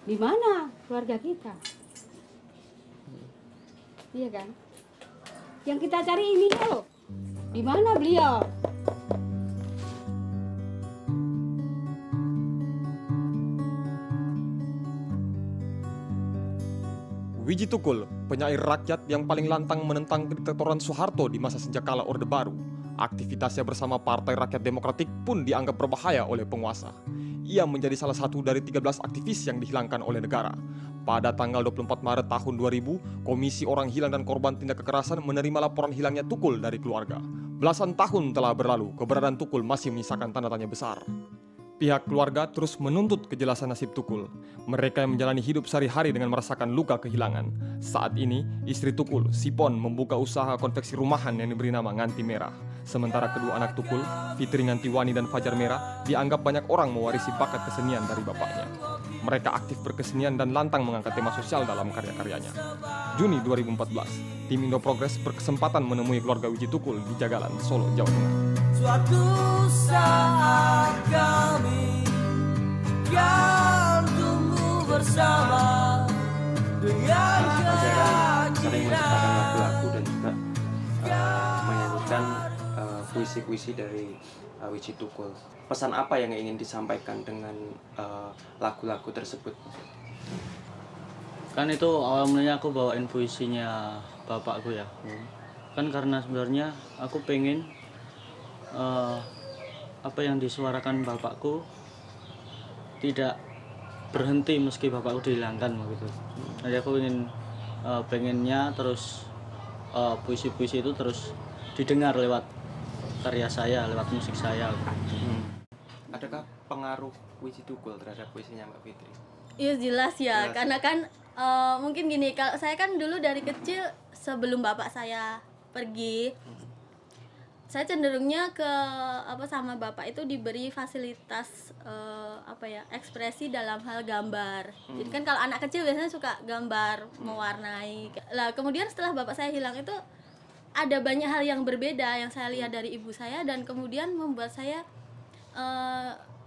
Di mana keluarga kita? Iya kan? Yang kita cari ini loh. Di mana beliau? Wiji Tukul, penyair rakyat yang paling lantang menentang kediktatoran Soeharto di masa senjakala Orde Baru. Aktivitasnya bersama Partai Rakyat Demokratik pun dianggap berbahaya oleh penguasa. Ia menjadi salah satu dari 13 aktivis yang dihilangkan oleh negara. Pada tanggal 24 Maret tahun 2000, Komisi Orang Hilang dan Korban Tindak Kekerasan menerima laporan hilangnya Tukul dari keluarga. Belasan tahun telah berlalu, keberadaan Tukul masih menyisakan tanda tanya besar. Pihak keluarga terus menuntut kejelasan nasib Tukul. Mereka yang menjalani hidup sehari-hari dengan merasakan luka kehilangan. Saat ini, istri Tukul, Sipon, membuka usaha konveksi rumahan yang diberi nama Nganti Merah. Sementara kedua anak Tukul, Fitri Ngantiwani dan Fajar Merah, dianggap banyak orang mewarisi bakat kesenian dari bapaknya. Mereka aktif berkesenian dan lantang mengangkat tema sosial dalam karya-karyanya. Juni 2014, tim Indo Progres berkesempatan menemui keluarga Wiji Tukul di Jagalan, Solo, Jawa Tengah. Suatu saat kami akan tumbuh bersama dengan sering menciptakan lagu-lagu dan juga menyanyikan puisi-puisi dari Wiji Tukul. Pesan apa yang ingin disampaikan dengan lagu-lagu tersebut? Kan itu awal mulanya aku bawain puisinya bapakku ya. Kan karena sebenarnya aku pengen apa yang disuarakan bapakku tidak berhenti meski bapakku dihilangkan begitu. Jadi aku ingin pengennya terus puisi-puisi itu terus didengar lewat karya saya, lewat musik saya. Adakah pengaruh Wiji Tukul terhadap puisinya Mbak Fitri? Iya jelas ya, Jelas. karena kan mungkin gini, kalau saya kan dulu dari kecil sebelum bapak saya pergi, saya cenderungnya ke sama bapak itu diberi fasilitas ekspresi dalam hal gambar. Jadi kan kalau anak kecil biasanya suka gambar, mewarnai. Lah kemudian setelah bapak saya hilang itu ada banyak hal yang berbeda yang saya lihat dari ibu saya, dan kemudian membuat saya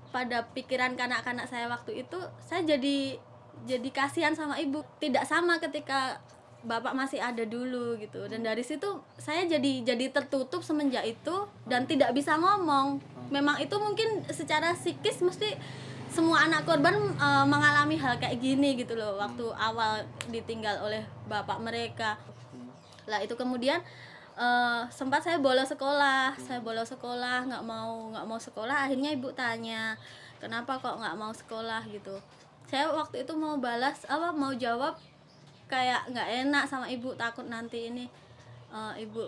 pada pikiran kanak-kanak saya waktu itu, saya jadi kasihan sama ibu. Tidak sama ketika bapak masih ada dulu gitu, dan dari situ saya jadi tertutup semenjak itu dan tidak bisa ngomong. Memang itu mungkin secara psikis mesti semua anak korban mengalami hal kayak gini gitu loh, waktu awal ditinggal oleh bapak mereka. Lah itu kemudian sempat saya bolos sekolah, nggak mau sekolah. Akhirnya ibu tanya, kenapa kok nggak mau sekolah gitu. Saya waktu itu mau mau jawab kayak nggak enak sama ibu, takut nanti ini ibu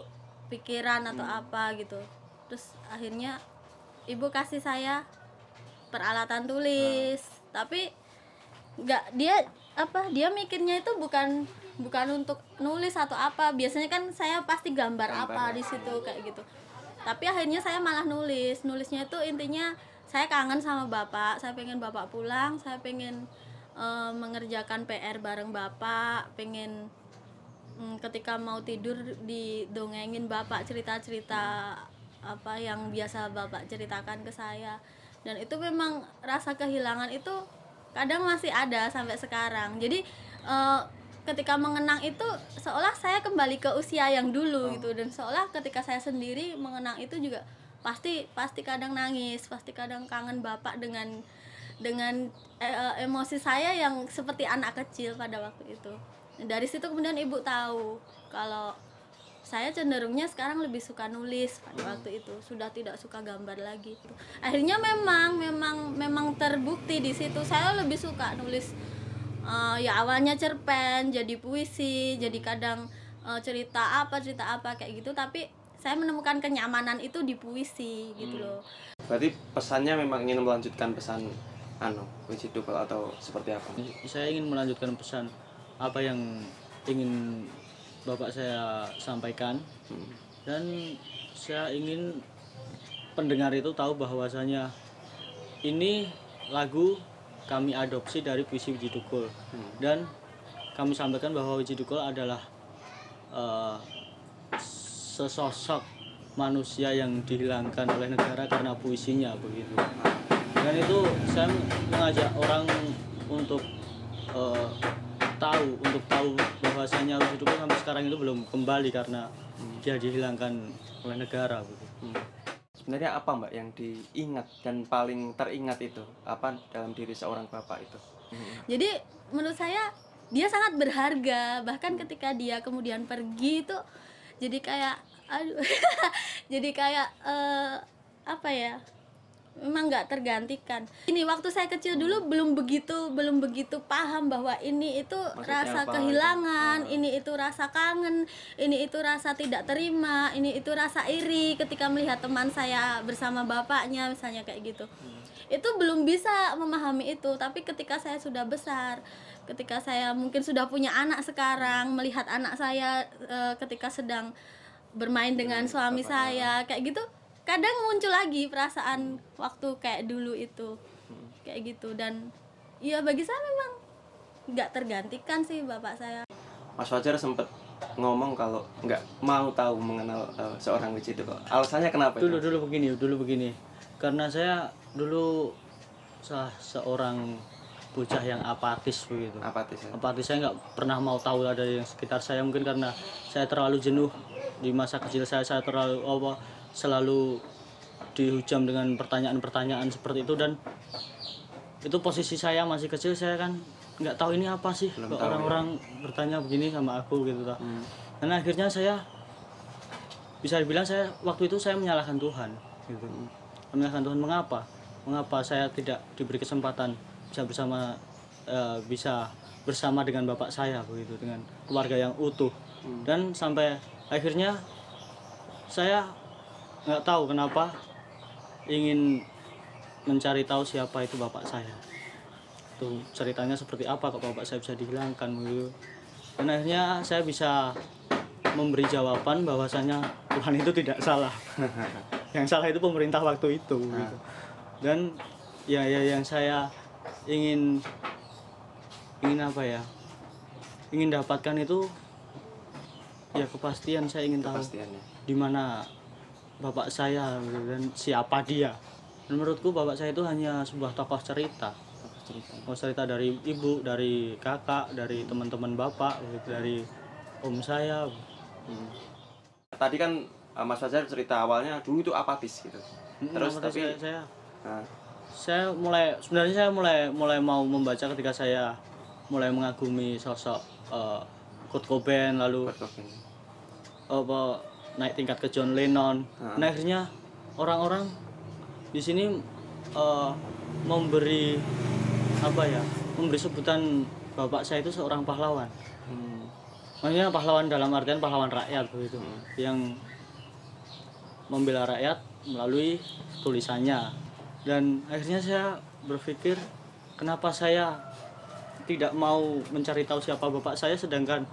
pikiran atau apa gitu. Terus akhirnya ibu kasih saya peralatan tulis, tapi nggak, dia mikirnya itu bukan untuk nulis atau apa. Biasanya kan saya pasti gambar apa di situ kayak gitu, tapi akhirnya saya malah nulisnya itu intinya saya kangen sama bapak, saya pengen bapak pulang, saya pengen mengerjakan PR bareng bapak, pengen ketika mau tidur didongengin bapak cerita-cerita apa yang biasa bapak ceritakan ke saya. Dan itu memang rasa kehilangan itu kadang masih ada sampai sekarang. Jadi ketika mengenang itu seolah saya kembali ke usia yang dulu gitu, dan seolah ketika saya sendiri mengenang itu juga pasti kadang nangis, pasti kadang kangen bapak dengan emosi saya yang seperti anak kecil pada waktu itu. Dari situ kemudian ibu tahu kalau saya cenderungnya sekarang lebih suka nulis pada waktu itu, sudah tidak suka gambar lagi. Akhirnya memang terbukti di situ saya lebih suka nulis. Ya awalnya cerpen, jadi puisi, jadi kadang cerita apa kayak gitu, tapi saya menemukan kenyamanan itu di puisi gitu loh. Berarti pesannya memang ingin melanjutkan pesan Wiji Tukul atau seperti apa? Saya ingin melanjutkan pesan apa yang ingin bapak saya sampaikan, dan saya ingin pendengar itu tahu bahwasanya ini lagu kami adopsi dari puisi Wiji Tukul, dan kami sampaikan bahwa Wiji Tukul adalah sesosok manusia yang dihilangkan oleh negara karena puisinya begitu. Dan itu saya mengajak orang untuk eh, tahu bahwasanya Wijitu Kul sampai sekarang itu belum kembali karena dia dihilangkan oleh negara gitu. Sebenarnya apa Mbak yang diingat dan paling teringat itu apa dalam diri seorang bapak itu? Jadi menurut saya dia sangat berharga, bahkan ketika dia kemudian pergi itu jadi kayak aduh jadi kayak apa ya, memang nggak tergantikan. Ini waktu saya kecil dulu belum begitu paham bahwa ini itu Maksudnya rasa apa? kehilangan, ini itu rasa kangen, ini itu rasa tidak terima, ini itu rasa iri ketika melihat teman saya bersama bapaknya misalnya kayak gitu. Itu belum bisa memahami itu, tapi ketika saya sudah besar, ketika saya mungkin sudah punya anak sekarang, melihat anak saya ketika sedang bermain dengan suami saya kayak gitu, kadang muncul lagi perasaan waktu kayak dulu itu kayak gitu. Dan ya bagi saya memang nggak tergantikan sih bapak saya. Mas Fajar sempat ngomong kalau nggak mau tahu mengenal seorang Wijitu Kul. Alasannya kenapa itu? Dulu begini. Karena saya dulu seorang bocah yang apatis begitu. Apatis ya? Apatis, saya nggak pernah mau tahu ada yang sekitar saya, mungkin karena saya terlalu jenuh di masa kecil saya terlalu selalu dihujam dengan pertanyaan-pertanyaan seperti itu, dan itu posisi saya masih kecil, saya kan nggak tahu ini apa sih kok orang-orang bertanya begini sama aku gitu tak. Dan akhirnya saya bisa dibilang saya waktu itu saya menyalahkan Tuhan gitu. Menyalahkan Tuhan, mengapa saya tidak diberi kesempatan bisa bersama dengan bapak saya begitu, dengan keluarga yang utuh. Dan sampai akhirnya saya nggak tahu kenapa ingin mencari tahu siapa itu bapak saya, tuh ceritanya seperti apa kok bapak saya bisa dihilangkan begitu. Dan akhirnya saya bisa memberi jawaban bahwasanya Tuhan itu tidak salah. Yang salah itu pemerintah waktu itu gitu. Dan ya yang saya ingin apa ya, ingin dapatkan itu ya kepastian. Saya ingin tahu di mana bapak saya gitu, dan siapa dia. Dan menurutku bapak saya itu hanya sebuah tokoh cerita dari ibu, dari kakak, dari teman-teman bapak gitu, dari om saya. Tadi kan Mas Fajar cerita awalnya dulu itu apatis gitu. Terus tapi saya mulai mau membaca ketika saya mulai mengagumi sosok Kurt Cobain, lalu naik tingkat ke John Lennon. Nah, akhirnya orang-orang di sini memberi sebutan bapak saya itu seorang pahlawan. Maksudnya pahlawan dalam artian pahlawan rakyat begitu, yang membela rakyat melalui tulisannya. Dan akhirnya saya berpikir, kenapa saya tidak mau mencari tahu siapa bapak saya, sedangkan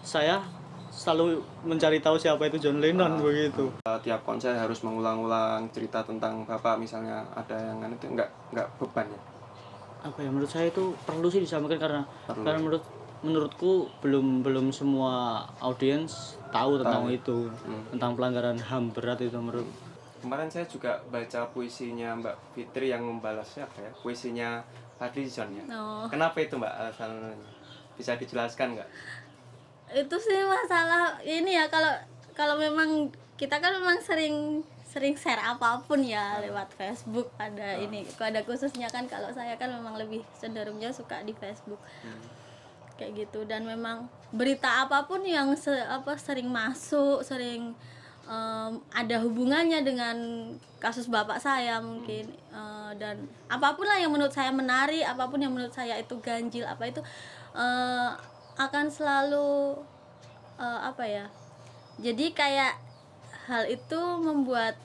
saya selalu mencari tahu siapa itu John Lennon begitu. Tiap konser harus mengulang-ulang cerita tentang bapak, misalnya ada yang itu nggak beban ya? Apa ya, menurut saya itu perlu sih disampaikan karena menurutku belum semua audiens tahu tentang itu, tentang pelanggaran HAM berat itu menurut. Kemarin saya juga baca puisinya Mbak Fitri yang membalasnya puisinya Fadlizon ya. Kenapa itu Mbak alasannya? Bisa dijelaskan nggak? Itu sih masalah ini ya, kalau memang kita kan memang sering share apapun ya lewat Facebook, ada ini ada khususnya kan, kalau saya kan memang lebih cenderungnya suka di Facebook kayak gitu. Dan memang berita apapun yang sering masuk, sering ada hubungannya dengan kasus bapak saya mungkin, dan apapun lah yang menurut saya menarik, apapun yang menurut saya itu ganjil, apa itu akan selalu jadi kayak hal itu membuat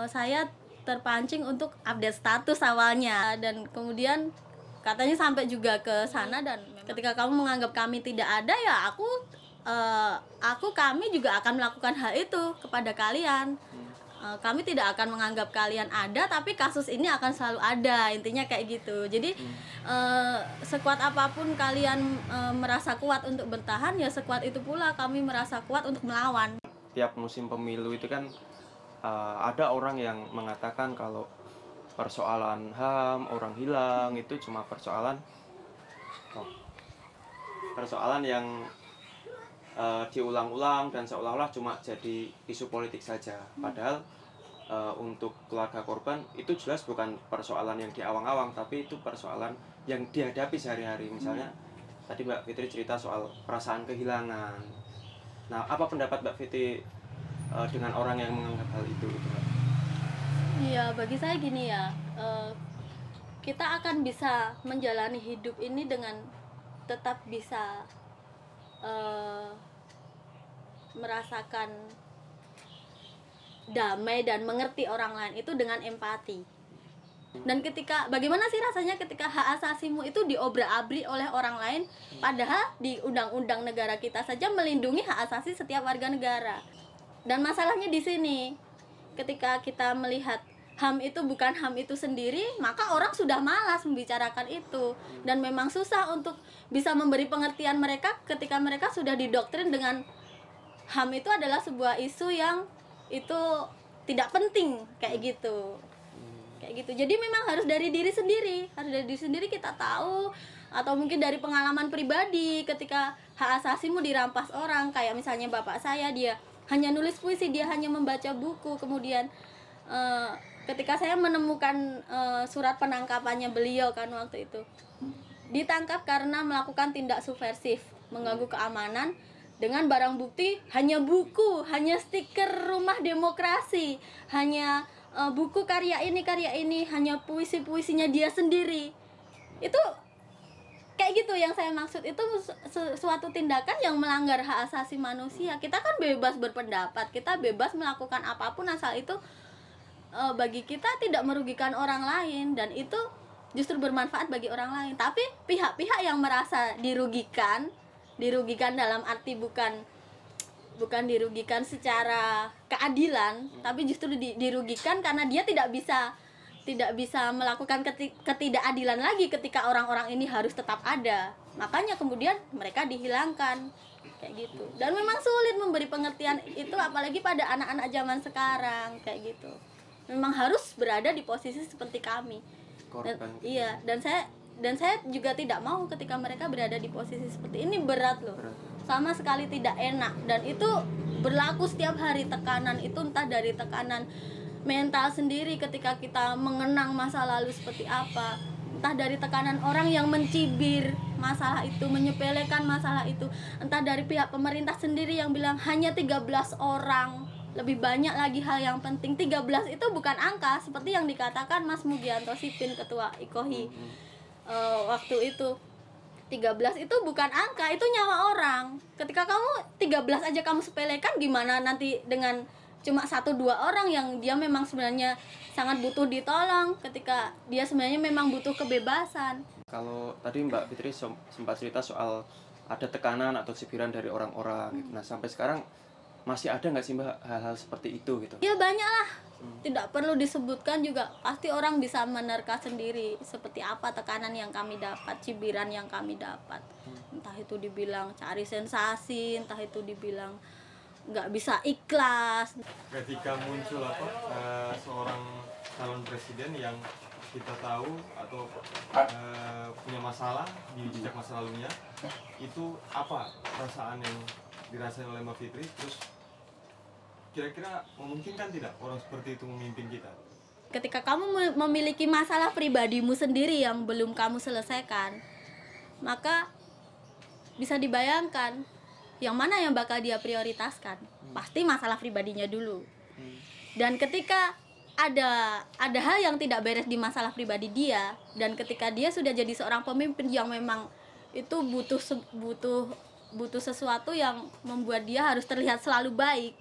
saya terpancing untuk update status awalnya, dan kemudian katanya sampai juga ke sana. Dan ketika kamu menganggap kami tidak ada, ya kami juga akan melakukan hal itu kepada kalian. Kami tidak akan menganggap kalian ada, tapi kasus ini akan selalu ada, intinya kayak gitu. Jadi sekuat apapun kalian merasa kuat untuk bertahan, ya sekuat itu pula kami merasa kuat untuk melawan. Tiap musim pemilu itu kan ada orang yang mengatakan kalau persoalan HAM, orang hilang itu cuma persoalan kok persoalan yang diulang-ulang dan seolah-olah cuma jadi isu politik saja. Padahal untuk keluarga korban itu jelas bukan persoalan yang diawang-awang, tapi itu persoalan yang dihadapi sehari-hari. Misalnya tadi Mbak Fitri cerita soal perasaan kehilangan. Nah, apa pendapat Mbak Fitri dengan orang yang menganggap hal itu gitu, Mbak? Iya, bagi saya gini ya, kita akan bisa menjalani hidup ini dengan tetap bisa merasakan damai dan mengerti orang lain itu dengan empati. Dan bagaimana sih rasanya ketika hak asasimu itu diobrak-abrik oleh orang lain, padahal di undang-undang negara kita saja melindungi hak asasi setiap warga negara. Dan masalahnya di sini, ketika kita melihat HAM itu bukan HAM itu sendiri, maka orang sudah malas membicarakan itu. Dan memang susah untuk bisa memberi pengertian mereka ketika mereka sudah didoktrin dengan HAM itu adalah sebuah isu yang itu tidak penting, kayak gitu. Kayak gitu. Jadi memang harus dari diri sendiri kita tahu, atau mungkin dari pengalaman pribadi ketika hak asasimu dirampas orang, kayak misalnya bapak saya, dia hanya nulis puisi, dia hanya membaca buku, kemudian ketika saya menemukan surat penangkapannya beliau kan waktu itu, ditangkap karena melakukan tindak subversif, mengganggu keamanan, dengan barang bukti hanya buku, hanya stiker Rumah Demokrasi, hanya buku karya ini, hanya puisi-puisinya dia sendiri. Itu kayak gitu yang saya maksud, itu suatu tindakan yang melanggar hak asasi manusia. Kita kan bebas berpendapat, kita bebas melakukan apapun asal itu bagi kita tidak merugikan orang lain, dan itu justru bermanfaat bagi orang lain. Tapi pihak-pihak yang merasa dirugikan dalam arti bukan dirugikan secara keadilan, tapi justru dirugikan karena dia tidak bisa melakukan ketidakadilan lagi ketika orang-orang ini harus tetap ada. Makanya kemudian mereka dihilangkan kayak gitu. Dan memang sulit memberi pengertian itu, apalagi pada anak-anak zaman sekarang kayak gitu. Memang harus berada di posisi seperti kami. Iya, dan saya juga tidak mau ketika mereka berada di posisi seperti ini. Berat loh. Sama sekali tidak enak, dan itu berlaku setiap hari. Tekanan itu entah dari tekanan mental sendiri ketika kita mengenang masa lalu seperti apa, entah dari tekanan orang yang mencibir masalah itu, menyepelekan masalah itu, entah dari pihak pemerintah sendiri yang bilang hanya 13 orang, lebih banyak lagi hal yang penting. 13 itu bukan angka seperti yang dikatakan Mas Mugianto Sipin, ketua IKOHI waktu itu. 13 itu bukan angka, itu nyawa orang. Ketika kamu 13 aja kamu sepelekan, gimana nanti dengan cuma 1-2 orang yang dia memang sebenarnya sangat butuh ditolong, ketika dia sebenarnya memang butuh kebebasan. Kalau tadi Mbak Fitri sempat cerita soal ada tekanan atau cibiran dari orang-orang gitu. Nah, sampai sekarang masih ada nggak sih Mbak hal-hal seperti itu gitu? Ya banyak lah, tidak perlu disebutkan juga, pasti orang bisa menerka sendiri seperti apa tekanan yang kami dapat, cibiran yang kami dapat. Entah itu dibilang cari sensasi, entah itu dibilang nggak bisa ikhlas. Ketika muncul seorang calon presiden yang kita tahu atau punya masalah di jejak masa lalunya, itu apa perasaan yang dirasain oleh Mbak Fitri? Terus kira-kira memungkinkan tidak orang seperti itu memimpin kita? Ketika kamu memiliki masalah pribadimu sendiri yang belum kamu selesaikan, maka bisa dibayangkan yang mana yang bakal dia prioritaskan. Pasti masalah pribadinya dulu. Dan ketika ada hal yang tidak beres di masalah pribadi dia, dan ketika dia sudah jadi seorang pemimpin yang memang itu butuh sesuatu yang membuat dia harus terlihat selalu baik,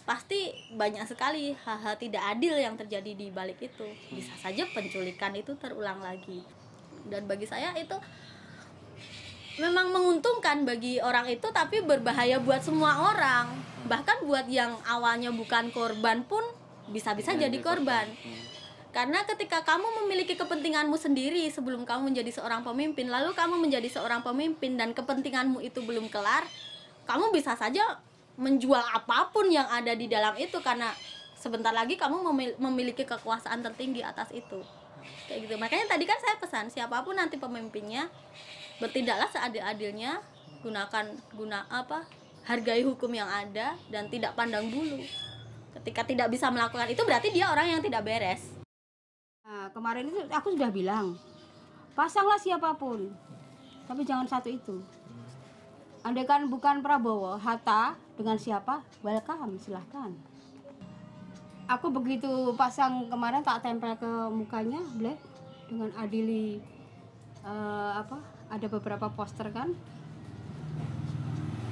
pasti banyak sekali hal-hal tidak adil yang terjadi di balik itu. Bisa saja penculikan itu terulang lagi. Dan bagi saya itu memang menguntungkan bagi orang itu, tapi berbahaya buat semua orang. Bahkan buat yang awalnya bukan korban pun bisa-bisa jadi korban. Karena ketika kamu memiliki kepentinganmu sendiri sebelum kamu menjadi seorang pemimpin, lalu kamu menjadi seorang pemimpin dan kepentinganmu itu belum kelar, kamu bisa saja menjual apapun yang ada di dalam itu, karena sebentar lagi kamu memiliki kekuasaan tertinggi atas itu. Kayak gitu. Makanya tadi kan saya pesan, siapapun nanti pemimpinnya, bertindaklah seadil-adilnya, hargai hukum yang ada dan tidak pandang bulu. Ketika tidak bisa melakukan itu berarti dia orang yang tidak beres. Nah, kemarin itu aku sudah bilang, pasanglah siapapun, tapi jangan satu itu. Andaikan bukan Prabowo, Hatta dengan siapa, welcome, silahkan. Aku begitu pasang kemarin tak tempel ke mukanya, Black, dengan adili ada beberapa poster kan,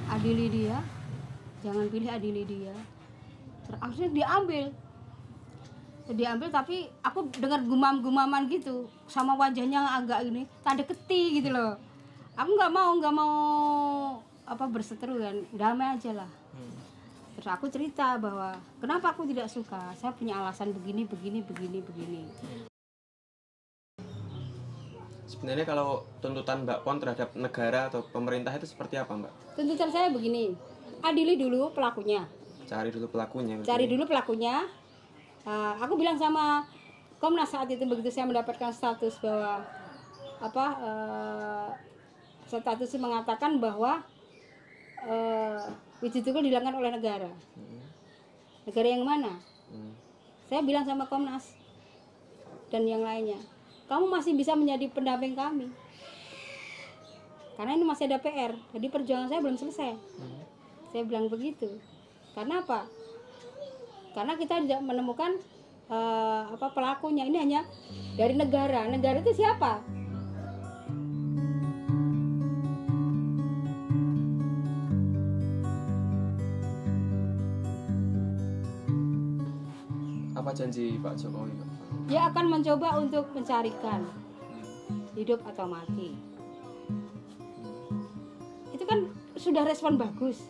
adili dia, jangan pilih adili dia. Akhirnya diambil tapi aku dengar gumam-gumaman gitu sama wajahnya agak ini tak deketi gitu loh. Aku nggak mau berseteru kan, damai aja lah. Terus aku cerita bahwa kenapa aku tidak suka, saya punya alasan begini. Sebenarnya kalau tuntutan Mbak Pon terhadap negara atau pemerintah itu seperti apa, Mbak? Tuntutan saya begini, adili dulu pelakunya. Cari dulu pelakunya. Aku bilang sama Komnas saat itu begitu saya mendapatkan status bahwa status mengatakan bahwa Wiji Tukul dihilangkan oleh negara. Negara yang mana? Saya bilang sama Komnas dan yang lainnya, kamu masih bisa menjadi pendamping kami. Karena ini masih ada PR, jadi perjuangan saya belum selesai. Saya bilang begitu. Karena apa? Karena kita tidak menemukan pelakunya. Ini hanya dari negara. Negara itu siapa? Apa janji Pak Jokowi, Mbak? Dia akan mencoba untuk mencarikan hidup atau mati. Itu kan sudah respon bagus.